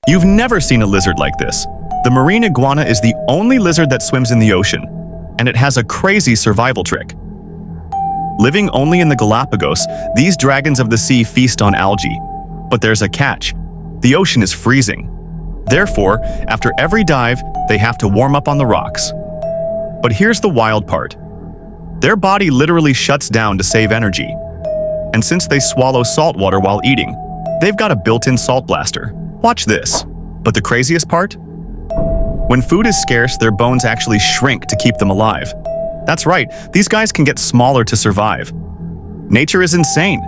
You've never seen a lizard like this. The marine iguana is the only lizard that swims in the ocean, and it has a crazy survival trick. Living only in the Galapagos, these dragons of the sea feast on algae. But there's a catch. The ocean is freezing. Therefore, after every dive, they have to warm up on the rocks. But here's the wild part. Their body literally shuts down to save energy. And since they swallow salt water while eating, they've got a built-in salt blaster. Watch this. But the craziest part? When food is scarce, their bones actually shrink to keep them alive. That's right, these guys can get smaller to survive. Nature is insane.